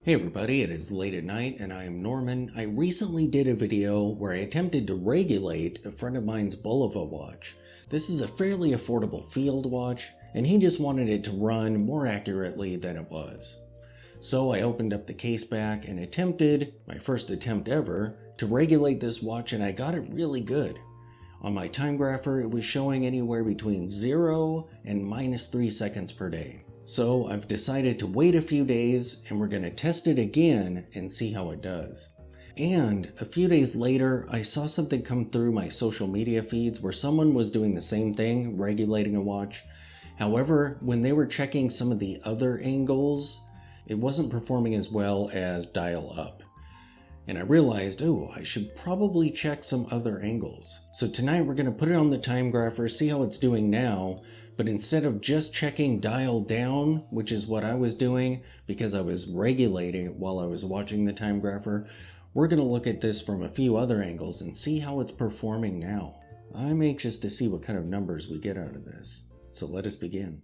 Hey everybody, it is late at night and I am Norman. I recently did a video where I attempted to regulate a friend of mine's Bulova watch. This is a fairly affordable field watch and he just wanted it to run more accurately than it was. So I opened up the case back and attempted, my first attempt ever, to regulate this watch and I got it really good. On my time grapher it was showing anywhere between 0 and -3 seconds per day. So I've decided to wait a few days and we're going to test it again and see how it does. And a few days later, I saw something come through my social media feeds where someone was doing the same thing, regulating a watch. However, when they were checking some of the other angles, it wasn't performing as well as dial up. And I realized, I should probably check some other angles. So tonight we're going to put it on the time grapher, see how it's doing now, but instead of just checking dial down, which is what I was doing because I was regulating it while I was watching the time grapher, we're going to look at this from a few other angles and see how it's performing now. I'm anxious to see what kind of numbers we get out of this. So let us begin.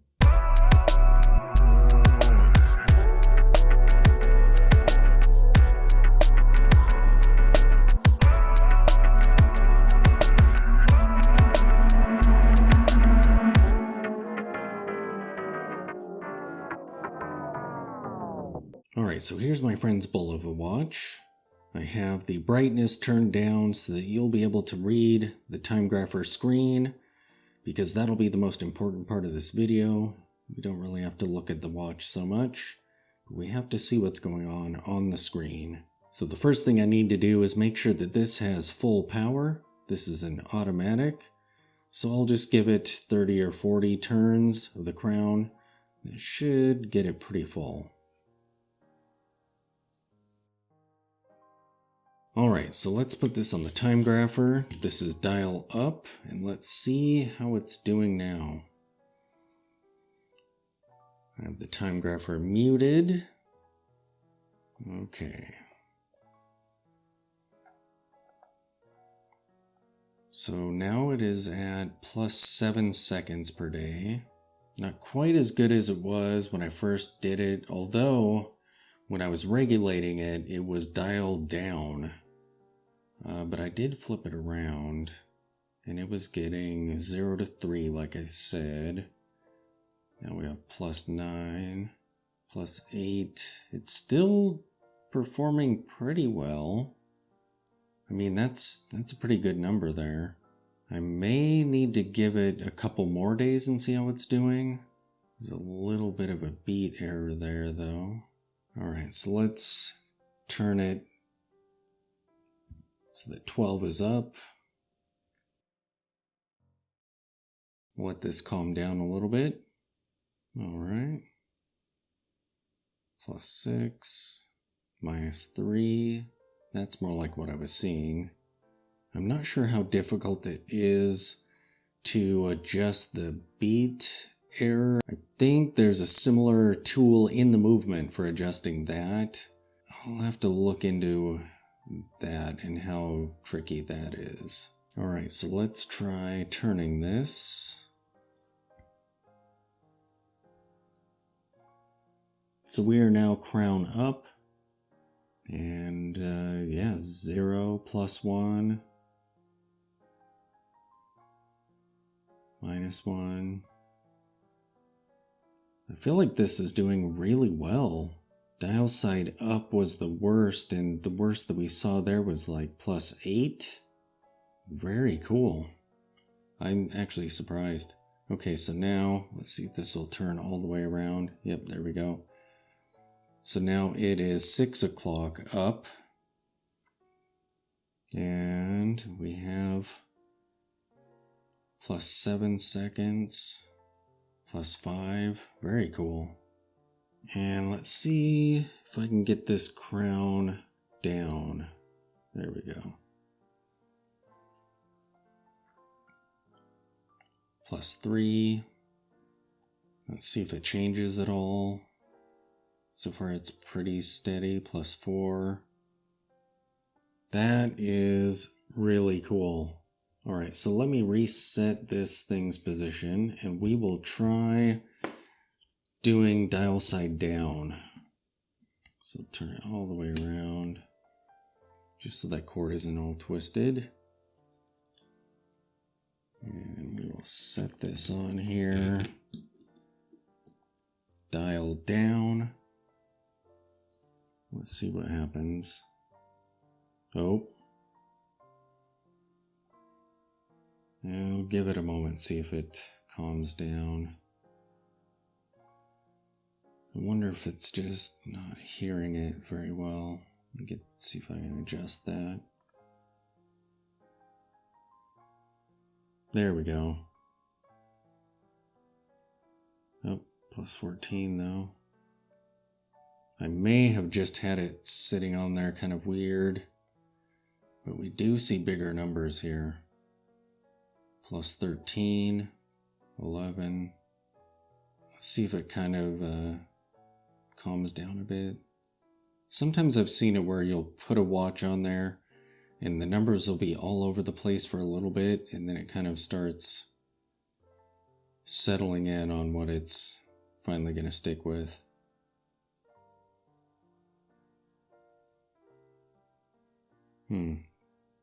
Alright, so here's my friend's Bulova watch. I have the brightness turned down so that you'll be able to read the time grapher screen, because that'll be the most important part of this video. We don't really have to look at the watch so much, but we have to see what's going on the screen. So the first thing I need to do is make sure that this has full power. This is an automatic, so I'll just give it 30 or 40 turns of the crown. That should get it pretty full. Alright, so let's put this on the time grapher. This is dial up, and let's see how it's doing now. I have the time grapher muted. Okay. So now it is at +7 seconds per day. Not quite as good as it was when I first did it, although when I was regulating it, it was dialed down. But I did flip it around, and it was getting 0 to 3 like I said. Now we have +9, +8. It's still performing pretty well. I mean, that's a pretty good number there. I may need to give it a couple more days and see how it's doing. There's a little bit of a beat error there though. Alright, so let's turn it so that 12 is up. Let this calm down a little bit. Alright. +6, -3. That's more like what I was seeing. I'm not sure how difficult it is to adjust the beat error. I think there's a similar tool in the movement for adjusting that. I'll have to look into that and how tricky that is. Alright, so let's try turning this. So we are now crown up. And yeah, 0, +1, -1. I feel like this is doing really well. Dial side up was the worst, and the worst that we saw there was like +8. Very cool. I'm actually surprised. Okay, so now let's see if this will turn all the way around. Yep, there we go. So now it is 6 o'clock up, and we have +7 seconds, +5. Very cool. And let's see if I can get this crown down. There we go. +3. Let's see if it changes at all. So far it's pretty steady. +4. That is really cool. Alright, so let me reset this thing's position and we will try doing dial side down. So turn it all the way around, just so that cord isn't all twisted. And we will set this on here. Dial down. Let's see what happens. Oh. I'll give it a moment, see if it calms down. I wonder if it's just not hearing it very well. See if I can adjust that. There we go. Oh, plus 14 though. I may have just had it sitting on there kind of weird, but we do see bigger numbers here. Plus 13, 11. Let's see if it kind of calms down a bit. Sometimes I've seen it where you'll put a watch on there and the numbers will be all over the place for a little bit, and then it kind of starts settling in on what it's finally going to stick with.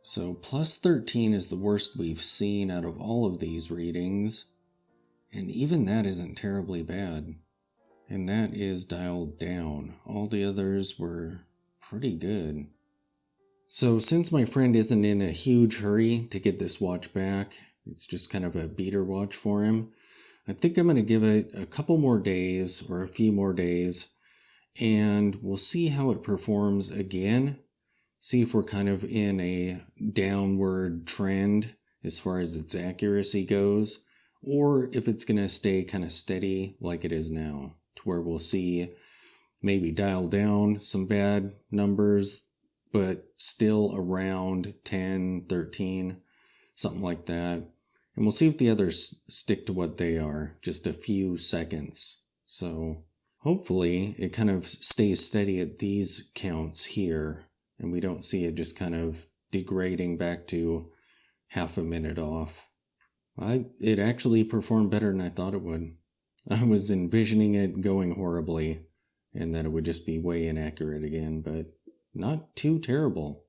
So plus 13 is the worst we've seen out of all of these readings, and even that isn't terribly bad. And that is dialed down. All the others were pretty good. So since my friend isn't in a huge hurry to get this watch back, it's just kind of a beater watch for him, I think I'm going to give it a couple more days or a few more days, and we'll see how it performs again. See if we're kind of in a downward trend as far as its accuracy goes, or if it's going to stay kind of steady like it is now, to where we'll see maybe dial down some bad numbers, but still around 10, 13, something like that. And we'll see if the others stick to what they are, just a few seconds. So hopefully it kind of stays steady at these counts here, and we don't see it just kind of degrading back to half a minute off. It actually performed better than I thought it would. I was envisioning it going horribly, and that it would just be way inaccurate again, but not too terrible.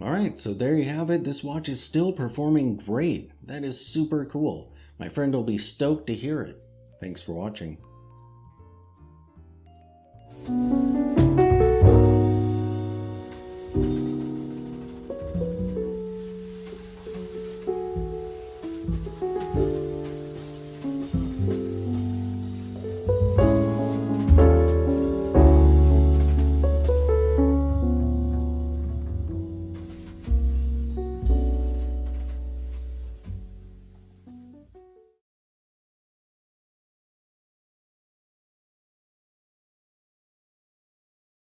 Alright, so there you have it. This watch is still performing great. That is super cool. My friend will be stoked to hear it. Thanks for watching.